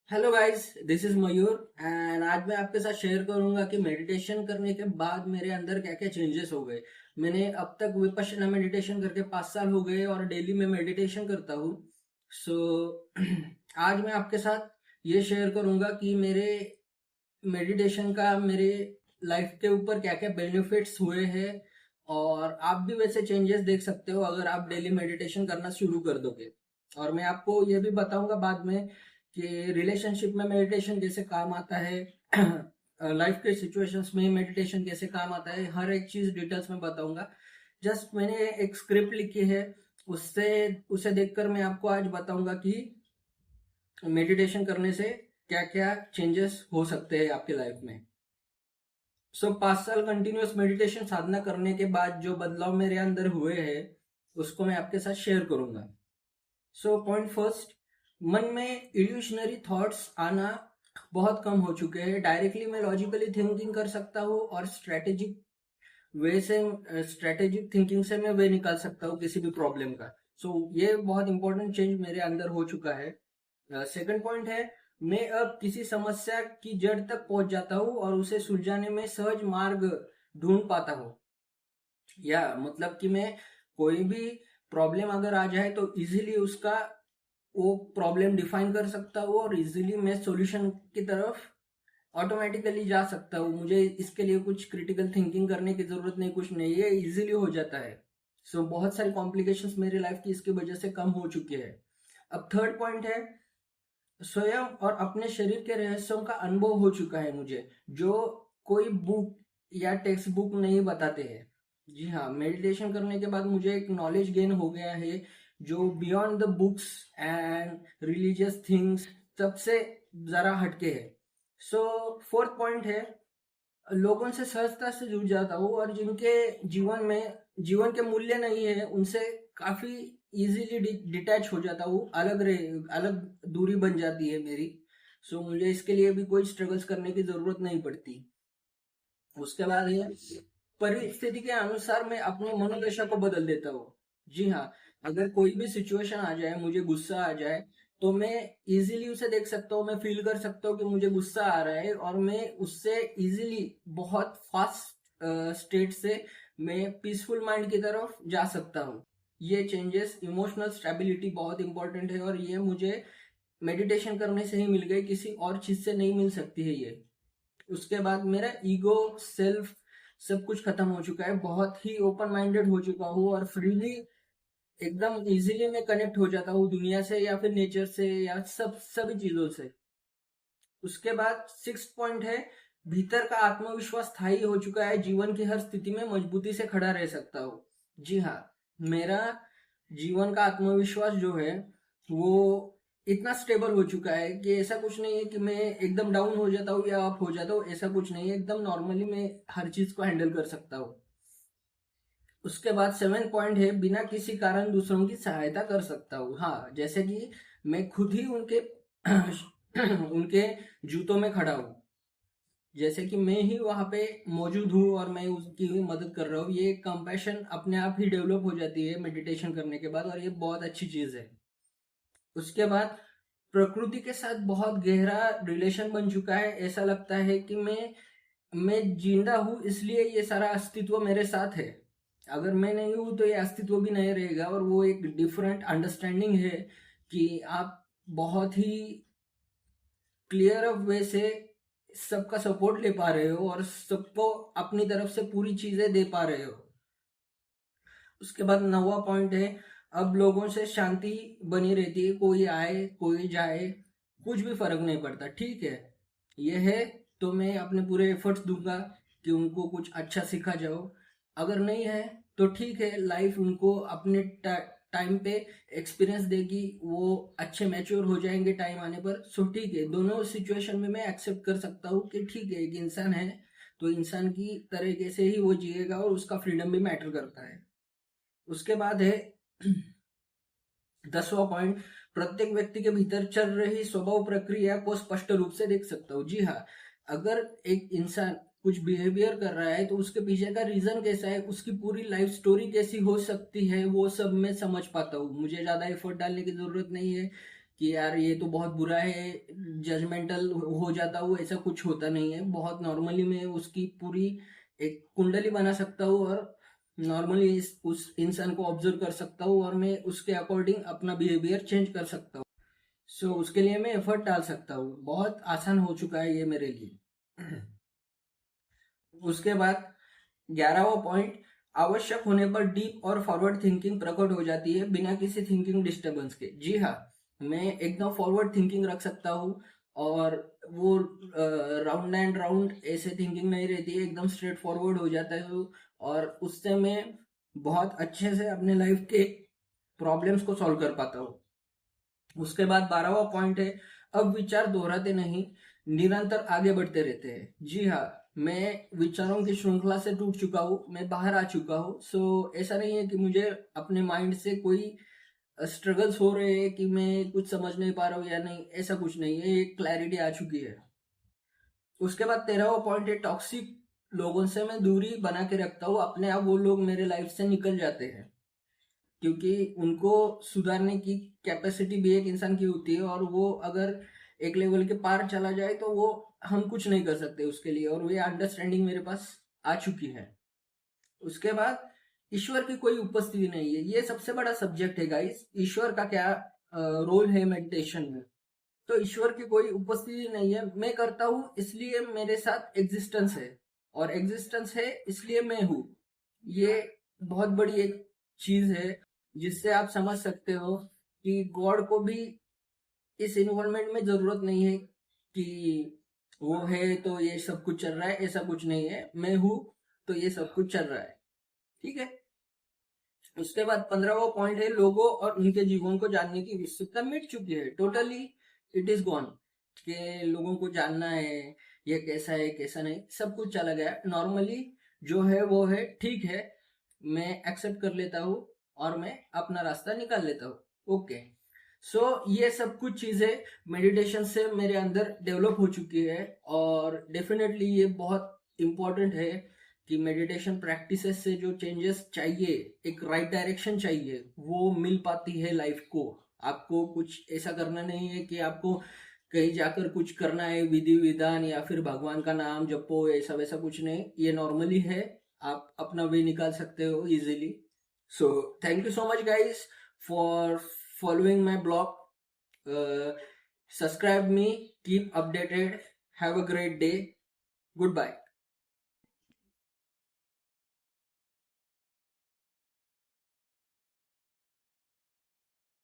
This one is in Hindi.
Hello guys, this is Mayur and आज मैं आपके साथ शेयर करूंगा कि मेडिटेशन करने के बाद मेरे अंदर क्या क्या चेंजेस हो गए। मैंने अब तक विपश्यना मेडिटेशन करके 5 साल हो गए और डेली में मेडिटेशन करता हूँ। सो आज मैं आपके साथ ये शेयर करूंगा कि मेरे मेडिटेशन का मेरे लाइफ के ऊपर क्या क्या बेनिफिट्स हुए हैं। और आप भी वैसे चेंजेस देख सकते हो अगर आप डेली मेडिटेशन करना शुरू कर दोगे। और मैं आपको ये भी बताऊंगा बाद में कि रिलेशनशिप में मेडिटेशन कैसे काम आता है लाइफ के सिचुएशंस में मेडिटेशन कैसे काम आता है, हर एक चीज डिटेल्स में बताऊंगा। जस्ट मैंने एक स्क्रिप्ट लिखी है, उससे उसे देखकर मैं आपको आज बताऊंगा कि मेडिटेशन करने से क्या क्या चेंजेस हो सकते हैं आपकी लाइफ में। 5 साल कंटिन्यूअस मेडिटेशन साधना करने के बाद जो बदलाव मेरे अंदर हुए हैं उसको मैं आपके साथ शेयर करूंगा। पॉइंट फर्स्ट, मन में इल्यूशनरी थॉट्स आना बहुत कम हो चुके हैं। डायरेक्टली मैं लॉजिकली थिंकिंग कर सकता हूँ और स्ट्रेटेजिक थिंकिंग से मैं वे निकाल सकता हूँ किसी भी प्रॉब्लम का। ये बहुत इंपॉर्टेंट चेंज मेरे अंदर हो चुका है। सेकंड पॉइंट है, मैं अब किसी समस्या की जड़ तक पहुंच जाता हूँ और उसे सुलझाने में सहज मार्ग ढूंढ पाता हूँ। या मतलब कि मैं कोई भी प्रॉब्लम अगर आ जाए तो इजीली उसका वो प्रॉब्लम डिफाइन कर सकता हूँ और इजीली मैं सॉल्यूशन की तरफ ऑटोमेटिकली जा सकता हूँ। मुझे इसके लिए कुछ क्रिटिकल थिंकिंग करने की जरूरत नहीं, कुछ नहीं, ये इजीली हो जाता है। बहुत सारी कॉम्प्लिकेशंस मेरी लाइफ की इसकी वजह से कम हो चुकी है। अब थर्ड पॉइंट है, स्वयं और अपने शरीर के रहस्यों का अनुभव हो चुका है मुझे, जो कोई बुक या टेक्स्ट बुक नहीं बताते हैं। जी हाँ, मेडिटेशन करने के बाद मुझे एक नॉलेज गेन हो गया है जो beyond the books and religious things सबसे जरा हटके है। फोर्थ पॉइंट है, लोगों से सहजता से जुड़ जाता हूँ और जिनके जीवन के मूल्य नहीं है उनसे काफी इजीली डिटैच हो जाता हूँ, अलग दूरी बन जाती है मेरी। मुझे इसके लिए भी कोई स्ट्रगल्स करने की जरूरत नहीं पड़ती। उसके बाद है, परिस्थिति के अनुसार मैं अपने मनोदशा को बदल देता हूँ। जी हाँ, अगर कोई भी सिचुएशन आ जाए, मुझे गुस्सा आ जाए, तो मैं इजीली उसे देख सकता हूँ, मैं फील कर सकता हूँ कि मुझे गुस्सा आ रहा है और मैं उससे इजीली बहुत फास्ट स्टेट से मैं पीसफुल माइंड की तरफ जा सकता हूँ। ये चेंजेस, इमोशनल स्टेबिलिटी बहुत इंपॉर्टेंट है और ये मुझे मेडिटेशन करने से ही मिल गई, किसी और चीज से नहीं मिल सकती है ये। उसके बाद मेरा ईगो, सेल्फ, सब कुछ खत्म हो चुका है। बहुत ही ओपन माइंडेड हो चुका हूँ और फ्रीली एकदम इजीली मैं कनेक्ट हो जाता हूँ दुनिया से या फिर नेचर से या सभी चीजों से। उसके बाद सिक्स पॉइंट है, भीतर का आत्मविश्वास स्थायी हो चुका है, जीवन की हर स्थिति में मजबूती से खड़ा रह सकता हूँ। जी हाँ, मेरा जीवन का आत्मविश्वास जो है वो इतना स्टेबल हो चुका है कि ऐसा कुछ नहीं है कि मैं एकदम डाउन हो जाता हूँ या अप हो जाता हूँ, ऐसा कुछ नहीं है। एकदम नॉर्मली मैं हर चीज को हैंडल कर सकता हूँ। उसके बाद सेवन पॉइंट है, बिना किसी कारण दूसरों की सहायता कर सकता हूँ। हाँ, जैसे कि मैं खुद ही उनके उनके जूतों में खड़ा हूँ, जैसे कि मैं ही वहां पे मौजूद हूँ और मैं उसकी मदद कर रहा हूँ। ये कंपैशन अपने आप ही डेवलप हो जाती है मेडिटेशन करने के बाद और ये बहुत अच्छी चीज है। उसके बाद प्रकृति के साथ बहुत गहरा रिलेशन बन चुका है। ऐसा लगता है कि मैं जिंदा हूँ, इसलिए ये सारा अस्तित्व मेरे साथ है। अगर मैं नहीं हूँ तो ये अस्तित्व भी नहीं रहेगा। और वो एक डिफरेंट अंडरस्टैंडिंग है कि आप बहुत ही क्लियर वे से सबका सपोर्ट ले पा रहे हो और सबको अपनी तरफ से पूरी चीजें दे पा रहे हो। उसके बाद नौवा पॉइंट है, अब लोगों से शांति बनी रहती है, कोई आए कोई जाए कुछ भी फर्क नहीं पड़ता। ठीक है, यह है, तो मैं अपने पूरे एफर्ट्स दूंगा कि उनको कुछ अच्छा सिखा जाओ। अगर नहीं है तो ठीक है, लाइफ उनको अपने टाइम पे एक्सपीरियंस देगी, वो अच्छे मैच्योर हो जाएंगे टाइम आने पर। ठीक है, दोनों सिचुएशन में मैं एक्सेप्ट कर सकता हूँ कि ठीक है, एक इंसान है तो इंसान की तरीके से ही वो जिएगा और उसका फ्रीडम भी मैटर करता है। उसके बाद है 10वां पॉइंट, प्रत्येक व्यक्ति के भीतर चल रही स्वभाव प्रक्रिया को स्पष्ट रूप से देख सकता हूँ। जी हाँ, अगर एक इंसान कुछ बिहेवियर कर रहा है तो उसके पीछे का रीजन कैसा है, उसकी पूरी लाइफ स्टोरी कैसी हो सकती है, वो सब मैं समझ पाता हूँ। मुझे ज्यादा एफर्ट डालने की जरूरत नहीं है, कि यार ये तो बहुत बुरा है, जजमेंटल हो जाता हूँ, ऐसा कुछ होता नहीं है। बहुत नॉर्मली मैं उसकी पूरी एक कुंडली बना सकता हूँ और नॉर्मली उस इंसान को ऑब्जर्व कर सकता हूँ और मैं उसके अकॉर्डिंग अपना बिहेवियर चेंज कर सकता हूँ। सो उसके लिए मैं एफर्ट डाल सकता हूँ। बहुत आसान हो चुका है ये मेरे लिए। उसके बाद 11वां पॉइंट, आवश्यक होने पर डीप और फॉरवर्ड थिंकिंग प्रकट हो जाती है बिना किसी थिंकिंग डिस्टरबेंस के। जी हाँ, मैं एकदम फॉरवर्ड थिंकिंग रख सकता हूँ और वो राउंड एंड राउंड ऐसे थिंकिंग नहीं रहती है, एकदम स्ट्रेट फॉरवर्ड हो जाता है और उससे मैं बहुत अच्छे से अपने लाइफ के प्रॉब्लम्स को सॉल्व कर पाता हूँ। उसके बाद 12वां पॉइंट है, अब विचार दोहराते नहीं, निरंतर आगे बढ़ते रहते हैं। जी हाँ, मैं विचारों की श्रृंखला से टूट चुका हूँ, मैं बाहर आ चुका हूँ। सो ऐसा नहीं है कि मुझे अपने माइंड से कोई स्ट्रगल्स हो रहे हैं कि मैं कुछ समझ नहीं पा रहा हूँ या नहीं, ऐसा कुछ नहीं है, एक क्लैरिटी आ चुकी है। उसके बाद 13वां पॉइंट है, टॉक्सिक लोगों से मैं दूरी बना के रखता हूँ, अपने आप वो लोग मेरे लाइफ से निकल जाते हैं, क्योंकि उनको सुधारने की कैपेसिटी भी एक इंसान की होती है और वो अगर एक लेवल के पार चला जाए तो वो हम कुछ नहीं कर सकते उसके लिए, और ये अंडरस्टैंडिंग मेरे पास आ चुकी है। उसके बाद ईश्वर की कोई उपस्थिति नहीं है, ये सबसे बड़ा सब्जेक्ट है गाइस। ईश्वर का क्या रोल है मेडिटेशन में? तो ईश्वर की कोई उपस्थिति नहीं है, मैं करता हूँ इसलिए मेरे साथ एग्जिस्टेंस है, और एग्जिस्टेंस है इसलिए मैं हूँ। ये बहुत बड़ी एक चीज है जिससे आप समझ सकते हो कि गॉड को भी इस इन्वायरमेंट में जरूरत नहीं है कि वो है तो ये सब कुछ चल रहा है, ऐसा कुछ नहीं है। मैं हूँ तो ये सब कुछ चल रहा है। ठीक है। उसके बाद 15वां पॉइंट है, लोगों और उनके जीवन को जानने की उत्सुकता मिट चुकी है, टोटली इट इज गॉन। के लोगों को जानना है ये कैसा है कैसा नहीं, सब कुछ चला गया। नॉर्मली जो है वो है, ठीक है, मैं एक्सेप्ट कर लेता हूँ और मैं अपना रास्ता निकाल लेता हूँ। ओके। सो ये सब कुछ चीजें मेडिटेशन से मेरे अंदर डेवलप हो चुकी है, और डेफिनेटली ये बहुत इंपॉर्टेंट है कि मेडिटेशन प्रैक्टिसेस से जो चेंजेस चाहिए, एक राइट डायरेक्शन चाहिए, वो मिल पाती है लाइफ को। आपको कुछ ऐसा करना नहीं है कि आपको कहीं जाकर कुछ करना है विधि विधान या फिर भगवान का नाम जपो, ऐसा वैसा कुछ नहीं, ये नॉर्मली है। आप अपना वे निकाल सकते हो easily. So thank you so much guys for following my blog. Subscribe me, keep updated. Have a great day. Goodbye.